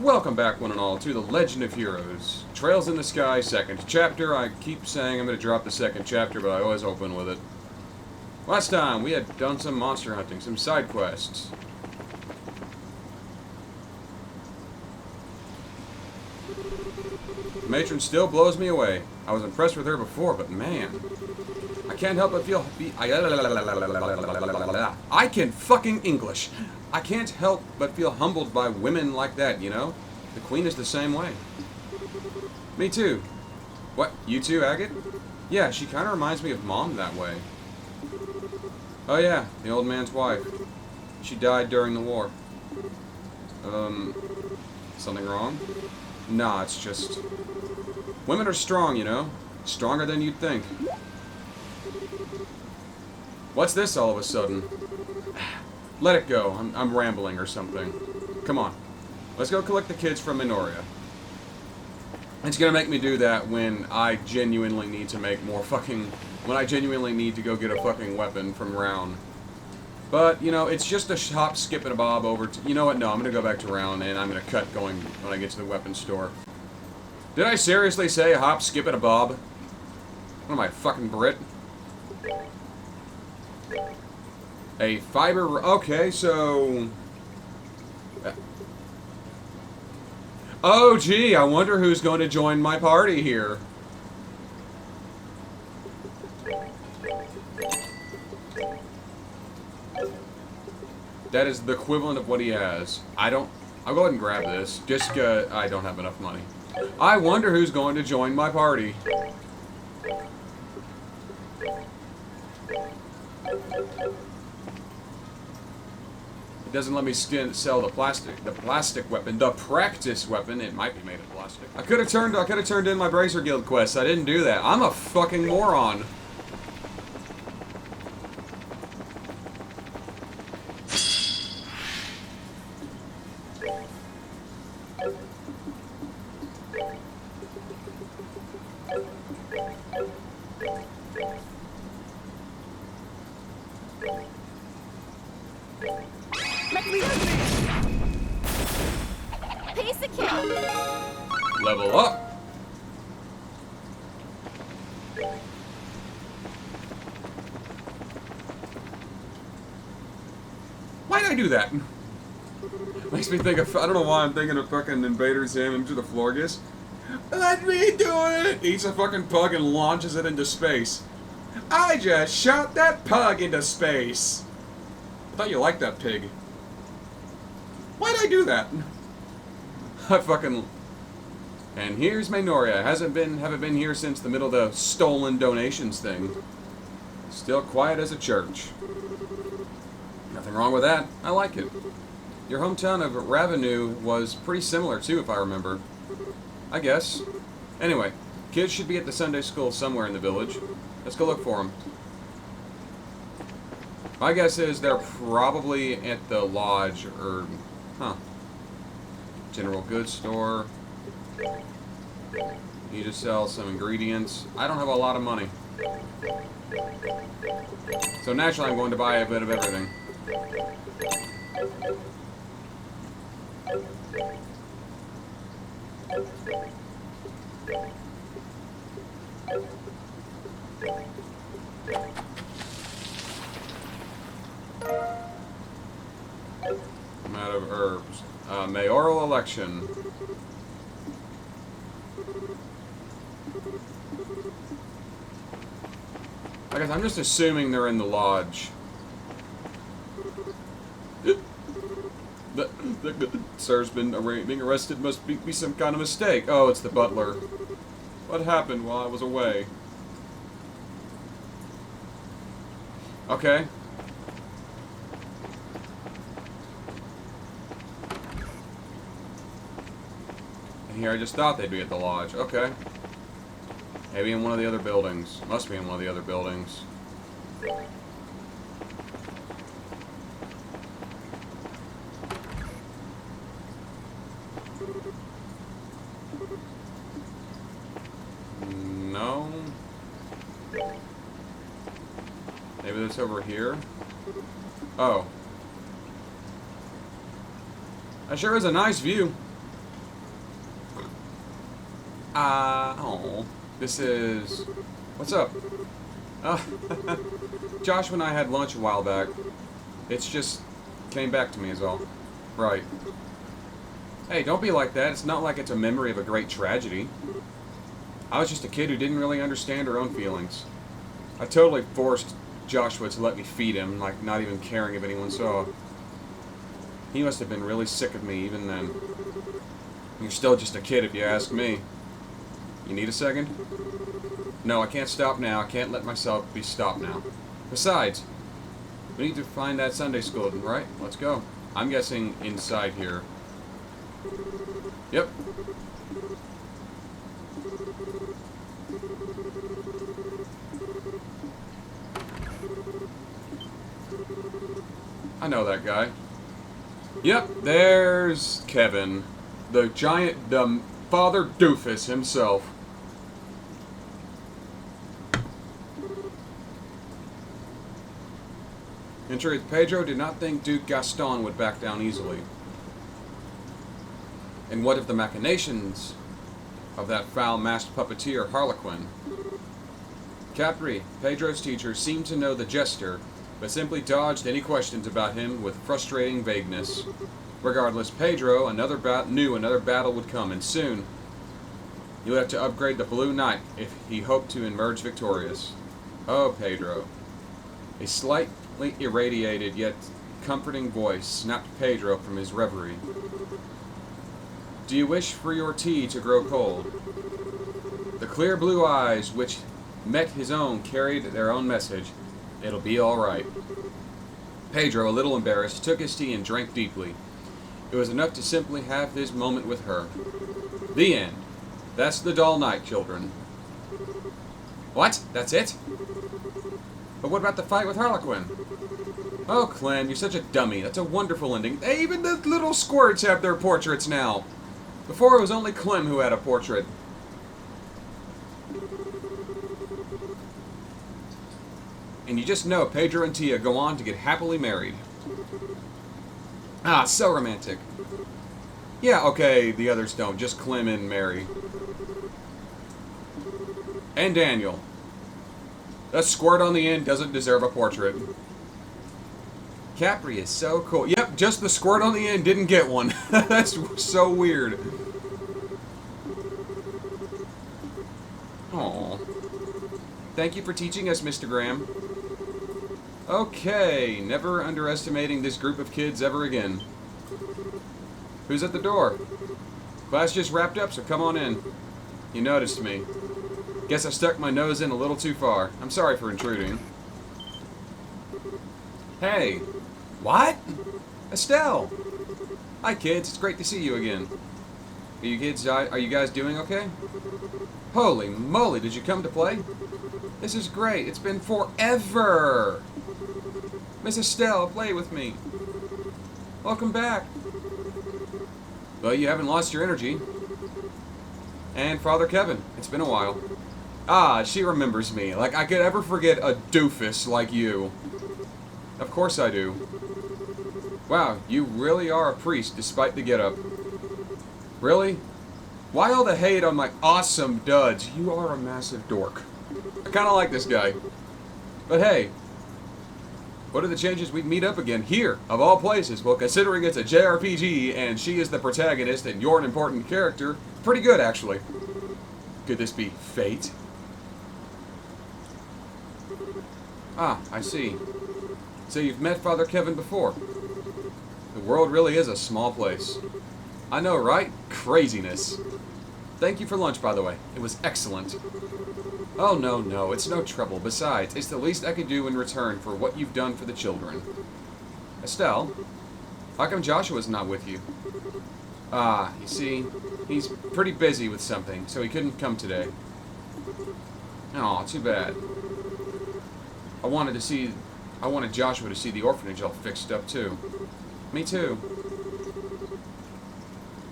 Welcome back, one and all, to The Legend of Heroes. Trails in the Sky, second chapter. I keep saying I'm going to drop the second chapter, but I always open with it. Last time, we had done some monster hunting, some side quests. The matron still blows me away. I was impressed with her before, but man, I can't help but feel... I can fucking English. I can't help but feel humbled by women like that, you know? The Queen is the same way. Me too. What, you too, Agate? Yeah, she kind of reminds me of Mom that way. Oh yeah, the old man's wife. She died during the war. Something wrong? Nah, it's just... Women are strong, you know? Stronger than you'd think. What's this all of a sudden? Let it go. I'm rambling or something. Come on. Let's go collect the kids from Minoria. It's gonna make me do that when I genuinely need to make more fucking... When I genuinely need to go get a fucking weapon from Round. But, you know, it's just a hop, skip, and a bob over to... You know what? No, I'm gonna go back to Round, and I'm gonna cut going when I get to the weapons store. Did I seriously say a hop, skip, and a bob? What am I, fucking Brit? A fiber... Okay, so... Oh, gee, I wonder who's going to join my party here. That is the equivalent of what he has. I'll go ahead and grab this. Just, I don't have enough money. I wonder who's going to join my party. It doesn't let me sell the plastic weapon, the practice weapon. It might be made of plastic. I could have turned in my Bracer Guild quest. I didn't do that. I'm a fucking moron. Piece of cake. Level up. Why'd I do that? Makes me think of, I don't know why I'm thinking of fucking Invader Zim into the Florgus. Let me do it! Eats a fucking pug and launches it into space. I just shot that pug into space. I thought you liked that pig. Why'd I do that? I fucking... And here's Minoria. Haven't been here since the middle of the stolen donations thing. Still quiet as a church. Nothing wrong with that. I like it. Your hometown of Ravenu was pretty similar too, if I remember. I guess. Anyway, kids should be at the Sunday school somewhere in the village. Let's go look for them. My guess is they're probably at the lodge or... Huh. General goods store. Need to sell some ingredients. I don't have a lot of money. So naturally I'm going to buy a bit of everything. I'm out of herbs. Mayoral election. I guess I'm just assuming they're in the lodge. The sir's being arrested must be some kind of mistake. Oh, it's the butler. What happened while I was away? Okay. And here I just thought they'd be at the lodge. Okay. Maybe in one of the other buildings. Must be in one of the other buildings. No. Maybe that's over here. Oh. That sure is a nice view. Oh, this is... What's up? Uh, Joshua and I had lunch a while back. It's just came back to me is all. Right. Hey, don't be like that. It's not like it's a memory of a great tragedy. I was just a kid who didn't really understand her own feelings. I totally forced Joshua to let me feed him, like not even caring if anyone saw. He must have been really sick of me even then. You're still just a kid if you ask me. You need a second? No, I can't stop now. I can't let myself be stopped now. Besides, we need to find that Sunday school, right? Let's go. I'm guessing inside here. Yep. I know that guy. Yep, there's Kevin. The giant, the Father Doofus himself. In truth, Pedro did not think Duke Gaston would back down easily. And what of the machinations of that foul-masked puppeteer, Harlequin? Capri, Pedro's teacher, seemed to know the jester, but simply dodged any questions about him with frustrating vagueness. Regardless, Pedro knew another battle would come, and soon he would have to upgrade the Blue Knight if he hoped to emerge victorious. Oh, Pedro. A slightly irradiated yet comforting voice snapped Pedro from his reverie. Do you wish for your tea to grow cold? The clear blue eyes which met his own carried their own message. It'll be all right. Pedro, a little embarrassed, took his tea and drank deeply. It was enough to simply have his moment with her. The end. That's the dull night, children. What? That's it? But what about the fight with Harlequin? Oh, Clem, you're such a dummy. That's a wonderful ending. Hey, even the little squirts have their portraits now. Before, it was only Clem who had a portrait. And you just know Pedro and Tia go on to get happily married. Ah, so romantic. Yeah, okay, the others don't. Just Clem and Mary. And Daniel. That squirt on the end doesn't deserve a portrait. Capri is so cool. Yep, just the squirt on the end didn't get one. That's so weird. Aww. Thank you for teaching us, Mr. Graham. Okay, never underestimating this group of kids ever again. Who's at the door? Class just wrapped up, so come on in. You noticed me. Guess I stuck my nose in a little too far. I'm sorry for intruding. Hey. What? Estelle. Hi, kids. It's great to see you again. Are you guys doing okay? Holy moly, did you come to play? This is great. It's been forever. Miss Estelle, play with me. Welcome back. Well, you haven't lost your energy. And Father Kevin. It's been a while. Ah, she remembers me. Like I could ever forget a doofus like you. Of course I do. Wow, you really are a priest despite the getup. Really? Why all the hate on my awesome duds? You are a massive dork. I kind of like this guy. But hey, what are the chances we'd meet up again here, of all places? Well, considering it's a JRPG and she is the protagonist and you're an important character, pretty good actually. Could this be fate? Ah, I see. So you've met Father Kevin before. The world really is a small place. I know, right? Craziness. Thank you for lunch, by the way. It was excellent. Oh, no, it's no trouble. Besides, it's the least I could do in return for what you've done for the children. Estelle, how come Joshua's not with you? Ah, you see, he's pretty busy with something, so he couldn't come today. Aw, too bad. I wanted Joshua to see the orphanage all fixed up, too. Me too.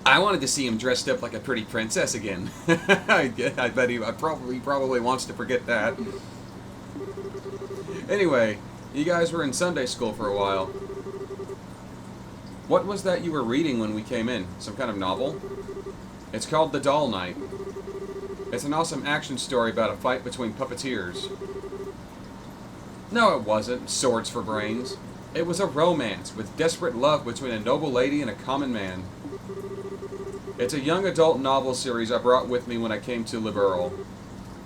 I wanted to see him dressed up like a pretty princess again. I bet he probably wants to forget that. Anyway, you guys were in Sunday school for a while. What was that you were reading when we came in? Some kind of novel? It's called The Dull Night. It's an awesome action story about a fight between puppeteers. No, it wasn't Swords for Brains. It was a romance with desperate love between a noble lady and a common man. It's a young adult novel series I brought with me when I came to Liberal.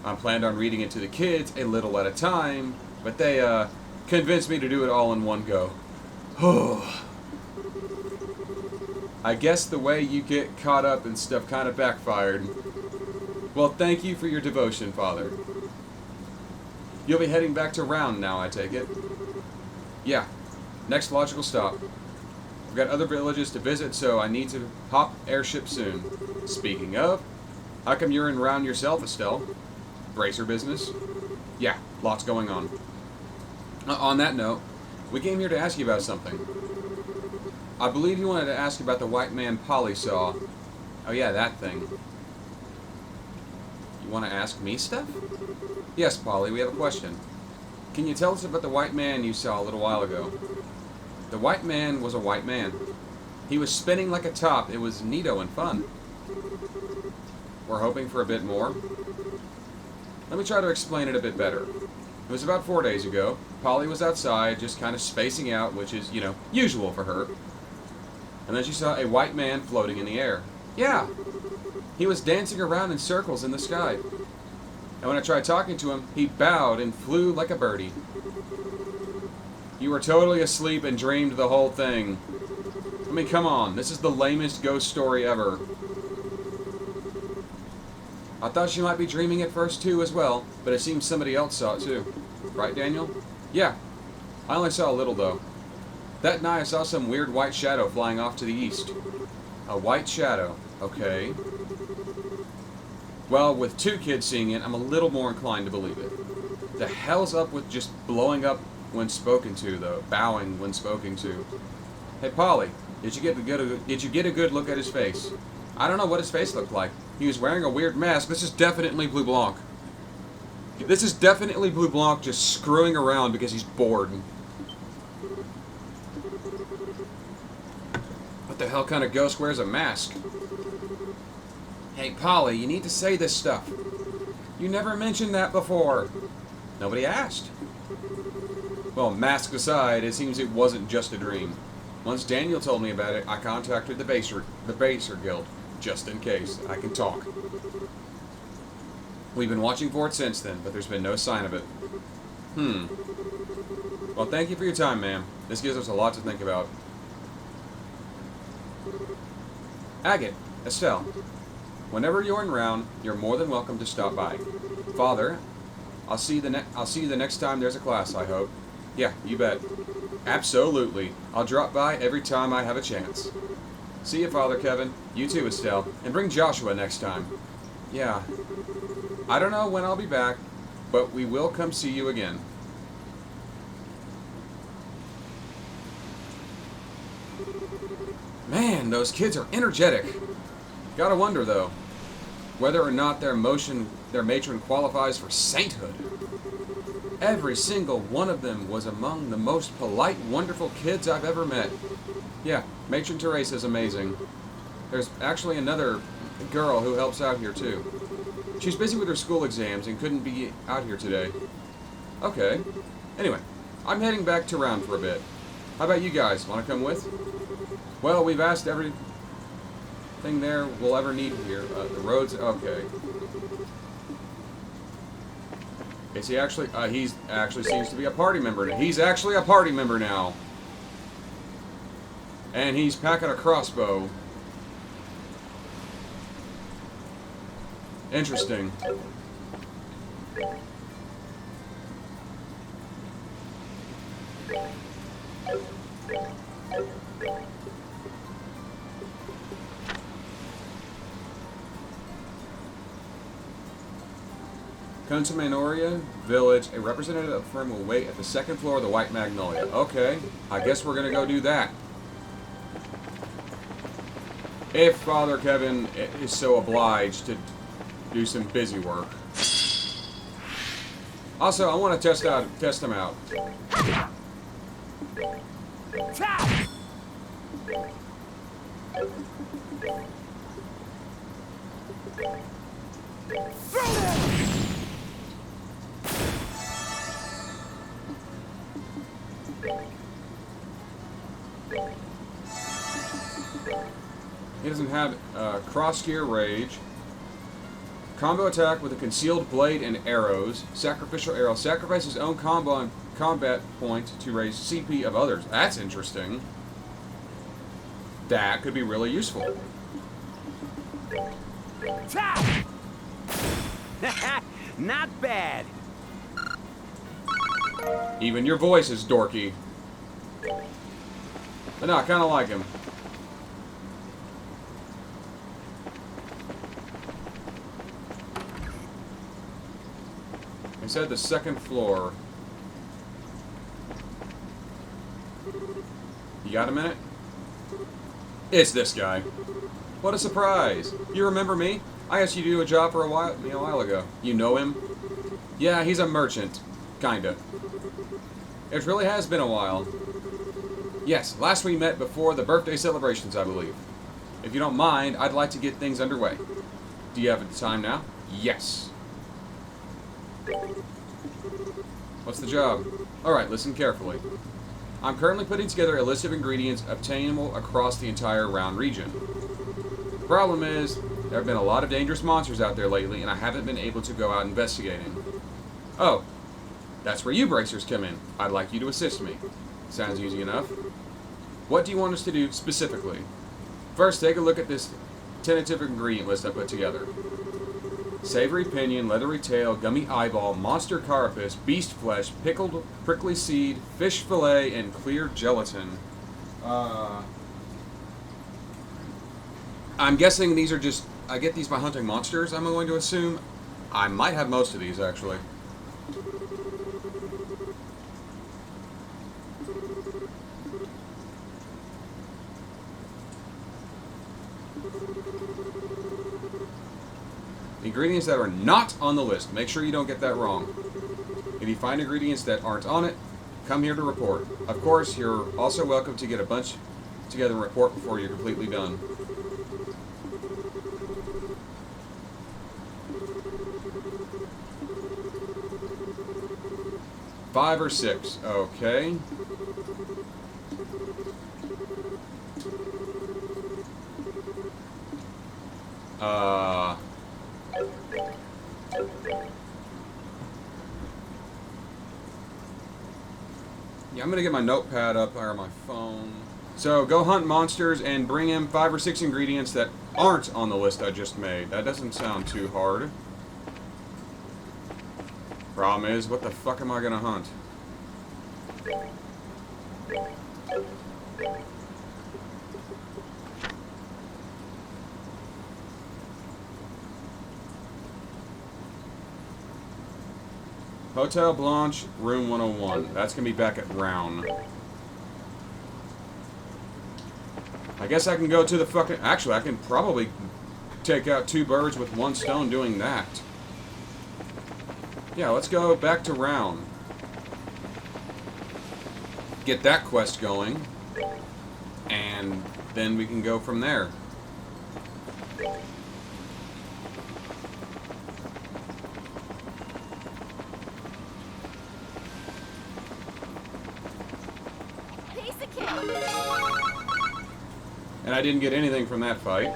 I planned on reading it to the kids a little at a time, but they convinced me to do it all in one go. I guess the way you get caught up in stuff kind of backfired. Well, thank you for your devotion, Father. You'll be heading back to Round now, I take it? Yeah. Next logical stop. We've got other villages to visit, so I need to hop airship soon. Speaking of, how come you're in Round yourself, Estelle? Bracer business? Yeah, lots going on. On that note, we came here to ask you about something. I believe you wanted to ask about the white man Polly saw. Oh yeah, that thing. You want to ask me stuff? Yes, Polly, we have a question. Can you tell us about the white man you saw a little while ago? The white man was a white man. He was spinning like a top. It was neato and fun. We're hoping for a bit more. Let me try to explain it a bit better. It was about 4 days ago. Polly was outside, just kind of spacing out, which is, you know, usual for her. And then she saw a white man floating in the air. Yeah! He was dancing around in circles in the sky. And when I tried talking to him, he bowed and flew like a birdie. You were totally asleep and dreamed the whole thing. I mean, come on. This is the lamest ghost story ever. I thought she might be dreaming at first too as well, but it seems somebody else saw it too. Right, Daniel? Yeah. I only saw a little though. That night I saw some weird white shadow flying off to the east. A white shadow. Okay. Well, with 2 kids seeing it, I'm a little more inclined to believe it. The hell's up with just blowing up when spoken to, though? Bowing when spoken to. Hey, Polly, did you get a good look at his face? I don't know what his face looked like. He was wearing a weird mask. This is definitely Blue Blanc. This is definitely Blue Blanc just screwing around because he's bored. What the hell kind of ghost wears a mask? Hey, Polly, you need to say this stuff. You never mentioned that before. Nobody asked. Well, masks aside, it seems it wasn't just a dream. Once Daniel told me about it, I contacted the Baser Guild, just in case. I can talk. We've been watching for it since then, but there's been no sign of it. Well, thank you for your time, ma'am. This gives us a lot to think about. Agate, Estelle, whenever you're in Round, you're more than welcome to stop by. Father, I'll see you the next time there's a class, I hope. Yeah, you bet. Absolutely. I'll drop by every time I have a chance. See you, Father Kevin. You too, Estelle. And bring Joshua next time. Yeah. I don't know when I'll be back, but we will come see you again. Man, those kids are energetic. Gotta wonder, though, whether or not their matron qualifies for sainthood. Every single one of them was among the most polite, wonderful kids I've ever met. Yeah, Matron Teresa's amazing. There's actually another girl who helps out here, too. She's busy with her school exams and couldn't be out here today. Okay. Anyway, I'm heading back to Round for a bit. How about you guys? Want to come with? Well, we've asked everything there we'll ever need here. The roads... Okay. Is he actually... he actually seems to be a party member. He's actually a party member now. And he's packing a crossbow. Interesting. Come to Manoria Village. A representative of the firm will wait at the second floor of the White Magnolia. Okay, I guess we're gonna go do that. If Father Kevin is so obliged to do some busy work. Also, I want to test him out. He doesn't have cross gear rage. Combo attack with a concealed blade and arrows. Sacrificial arrow. Sacrifice his own combat point to raise CP of others. That's interesting. That could be really useful. Not bad. Even your voice is dorky. But no, I kind of like him. He said the second floor. You got a minute? It's this guy. What a surprise. You remember me? I asked you to do a job for a while ago. You know him? Yeah, he's a merchant. Kinda. It really has been a while. Yes, last we met before the birthday celebrations, I believe. If you don't mind, I'd like to get things underway. Do you have the time now? Yes. What's the job? Alright, listen carefully. I'm currently putting together a list of ingredients obtainable across the entire Round region. The problem is, there have been a lot of dangerous monsters out there lately, and I haven't been able to go out investigating. Oh, that's where you bracers come in. I'd like you to assist me. Sounds easy enough. What do you want us to do specifically? First, take a look at this tentative ingredient list I put together. Savory pinion, leathery tail, gummy eyeball, monster carapace, beast flesh, pickled prickly seed, fish fillet, and clear gelatin. I'm guessing these are just... I get these by hunting monsters, I'm going to assume. I might have most of these, actually. Ingredients that are not on the list. Make sure you don't get that wrong. If you find ingredients that aren't on it, come here to report. Of course, you're also welcome to get a bunch together and report before you're completely done. Five or six. Okay. Yeah, I'm gonna get my notepad up or my phone. So go hunt monsters and bring him 5 or 6 ingredients that aren't on the list I just made. That doesn't sound too hard. Problem is, what the fuck am I gonna hunt? Hotel Blanche, room 101. That's gonna be back at Round. I guess I can go to the fucking... Actually, I can probably take out 2 birds with 1 stone doing that. Yeah, let's go back to Round. Get that quest going. And then we can go from there. And I didn't get anything from that fight.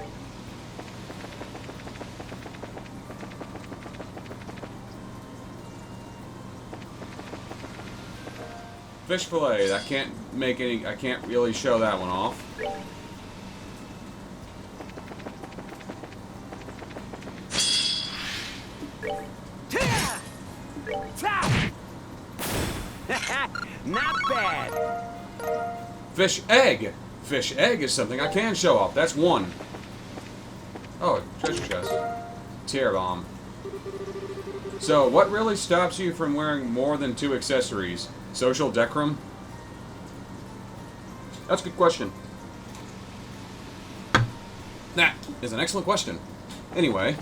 Fish fillet, I can't make any, I can't really show that one off. Not bad. Fish egg! Fish egg is something I can show off. That's 1. Oh, a treasure chest. Tear bomb. So, what really stops you from wearing more than 2 accessories? Social decorum? That's a good question. That is an excellent question. Anyway.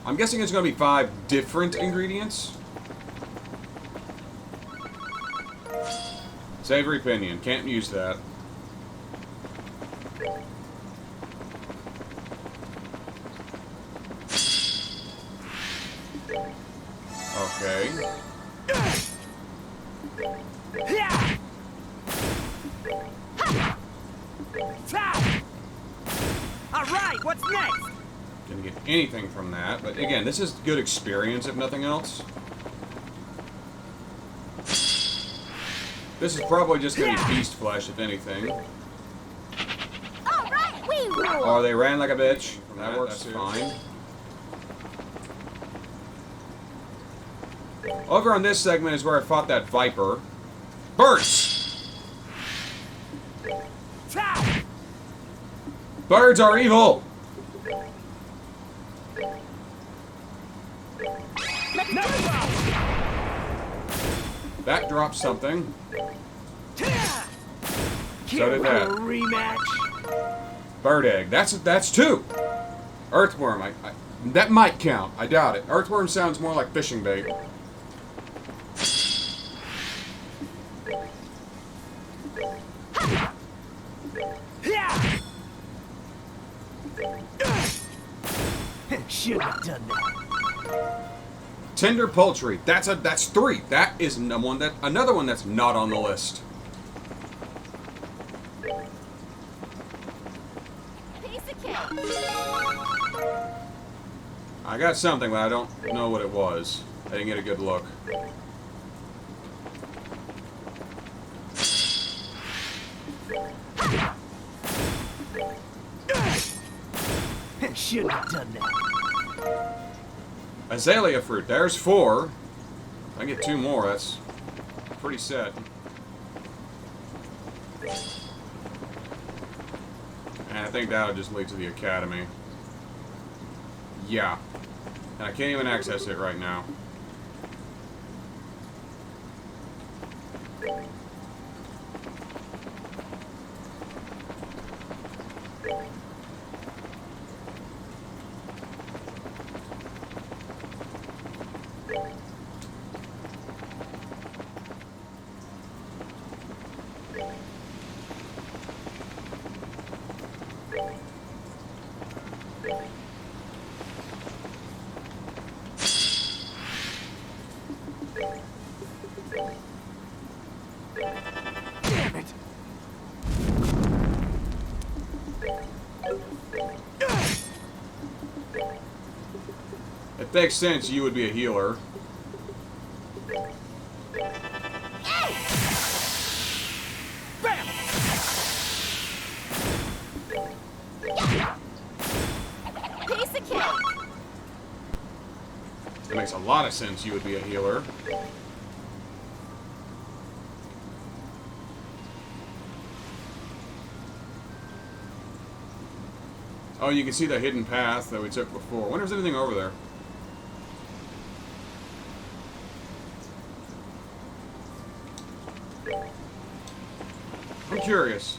I'm guessing it's going to be 5 different ingredients. Savory pinion. Can't use that. Okay. All right, what's next? Didn't get anything from that, but again, this is good experience if nothing else. This is probably just going to be beast flesh if anything. All right, we rule. Oh, they ran like a bitch. That works fine. Over on this segment is where I fought that viper. Birds! Birds are evil! That dropped something. So did that. Rematch. Bird egg. That's two. Earthworm. That might count. I doubt it. Earthworm sounds more like fishing bait. Should have done that. Tender poultry. That's three. That is another one that's not on the list. Piece of cake. I got something, but I don't know what it was. I didn't get a good look. Should have done that. Azalea fruit. There's 4. If I get 2 more, that's pretty set. And I think that'll just lead to the academy. Yeah. And I can't even access it right now. Damn it. It makes sense you would be a healer. Bam! Piece of cake. It makes a lot of sense you would be a healer. Oh, you can see the hidden path that we took before. I wonder if there's anything over there. I'm curious.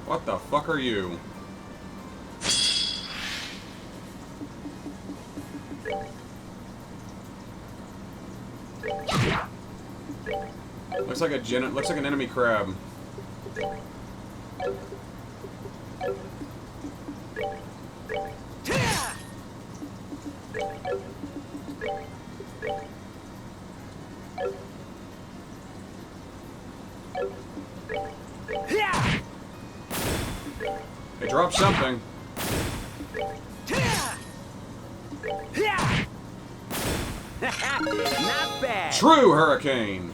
What the fuck are you? Looks like an enemy crab. It dropped something. Not bad. True hurricane.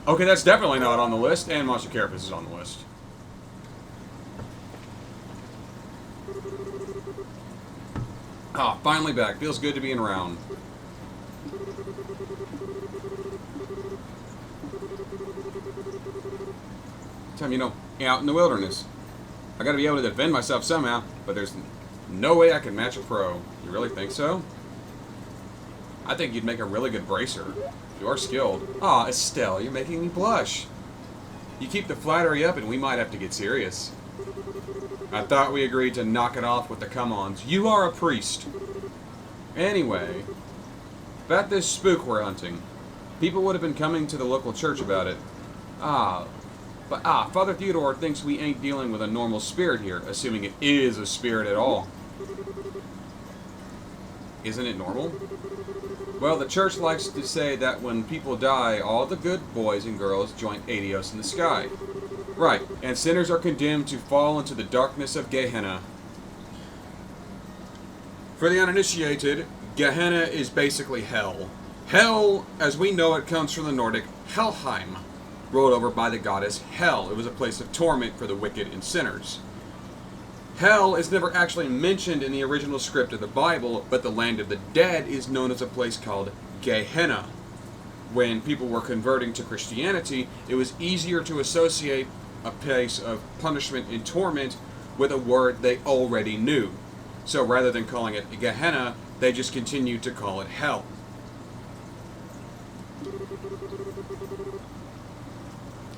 Okay, that's definitely not on the list, and Monster Carapace is on the list. Ah, finally back. Feels good to be around. Time, out in the wilderness. I gotta be able to defend myself somehow, but there's no way I can match a pro. You really think so? I think you'd make a really good bracer. You are skilled. Aw, Estelle, you're making me blush. You keep the flattery up and we might have to get serious. I thought we agreed to knock it off with the come-ons. You are a priest. Anyway, about this spook we're hunting. People would have been coming to the local church about it. Father Theodore thinks we ain't dealing with a normal spirit here, assuming it is a spirit at all. Isn't it normal? Well, the church likes to say that when people die, all the good boys and girls join Adios in the sky. Right, and sinners are condemned to fall into the darkness of Gehenna. For the uninitiated, Gehenna is basically hell. Hell, as we know it, comes from the Nordic Helheim, ruled over by the goddess Hel. It was a place of torment for the wicked and sinners. Hell is never actually mentioned in the original script of the Bible, but the land of the dead is known as a place called Gehenna. When people were converting to Christianity, it was easier to associate a place of punishment and torment with a word they already knew. So rather than calling it Gehenna, they just continued to call it hell.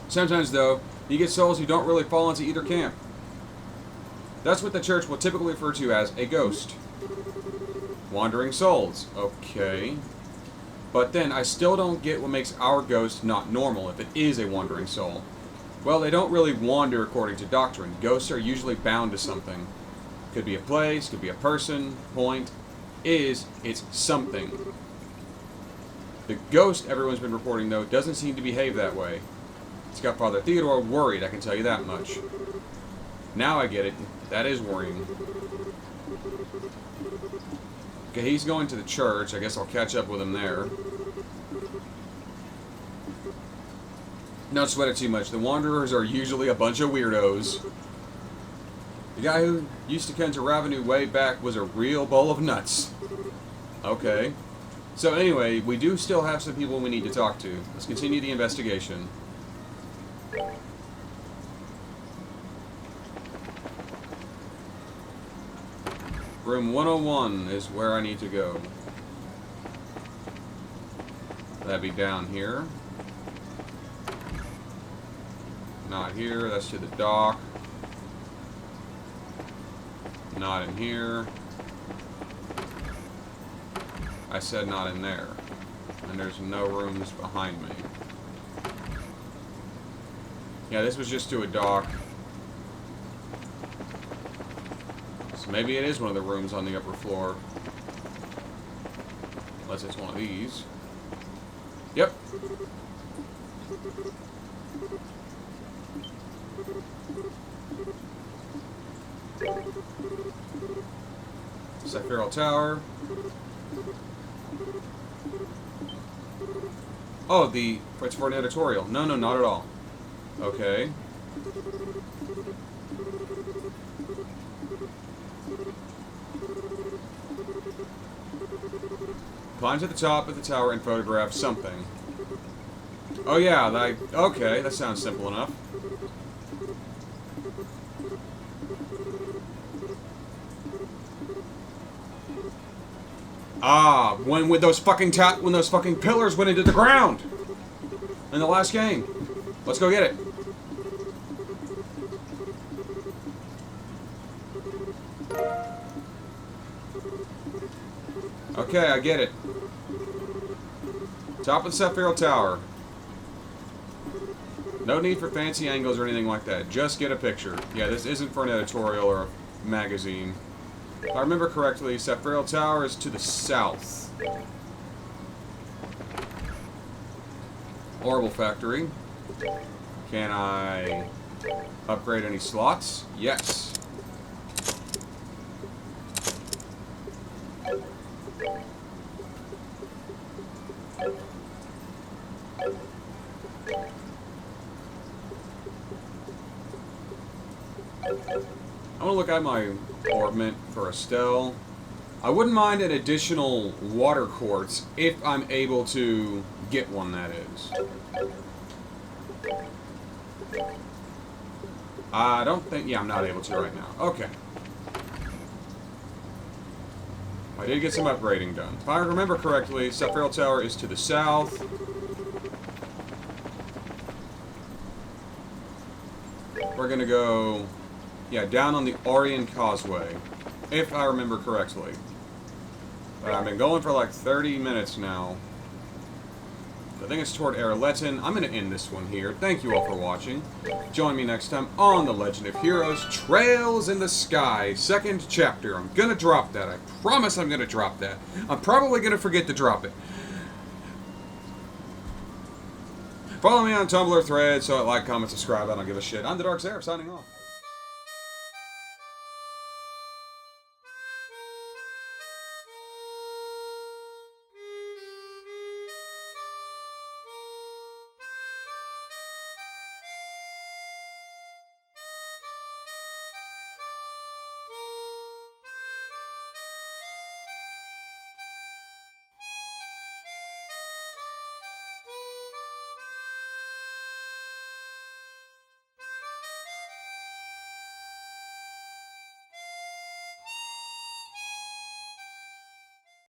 Sometimes, though, you get souls who don't really fall into either camp. That's what the church will typically refer to as a ghost. Wandering souls. Okay. But then, I still don't get what makes our ghost not normal if it is a wandering soul. Well, they don't really wander according to doctrine. Ghosts are usually bound to something. Could be a place, could be a person. Point is, it's something. The ghost everyone's been reporting, though, doesn't seem to behave that way. It's got Father Theodore worried, I can tell you that much. Now I get it. That is worrying. Okay, he's going to the church. I guess I'll catch up with him there. Don't sweat it too much. The Wanderers are usually a bunch of weirdos. The guy who used to come to Ravenou way back was a real bowl of nuts. Okay. So anyway, we do still have some people we need to talk to. Let's continue the investigation. Room 101 is where I need to go. That'd be down here. Not here, that's to the dock. Not in here. I said not in there. And there's no rooms behind me. Yeah, this was just to a dock. So maybe it is one of the rooms on the upper floor. Unless it's one of these. Yep. Sephiral Tower. Oh, it's for an editorial. No, not at all. Okay. Climb to the top of the tower and photograph something. Oh yeah, okay, that sounds simple enough. Ah, when those fucking pillars went into the ground in the last game. Let's go get it. Okay, I get it. Top of the Sephiral Tower. No need for fancy angles or anything like that. Just get a picture. Yeah, this isn't for an editorial or a magazine. If I remember correctly, Sephiral Tower is to the south. Orbital Factory. Can I upgrade any slots? Yes. I want to look at my orbment for Estelle. I wouldn't mind an additional water quartz if I'm able to get one, that is. I don't think... Yeah, I'm not able to right now. Okay. I did get some upgrading done. If I remember correctly, Sephiral Tower is to the south. We're going to go... Yeah, down on the Orion Causeway, if I remember correctly. But I've been going for like 30 minutes now. I think it's toward Erletten. I'm going to end this one here. Thank you all for watching. Join me next time on The Legend of Heroes Trails in the Sky, 2nd chapter. I'm going to drop that. I promise I'm going to drop that. I'm probably going to forget to drop it. Follow me on Tumblr, Threads, like, comment, subscribe. I don't give a shit. I'm the Dark Seraph, signing off.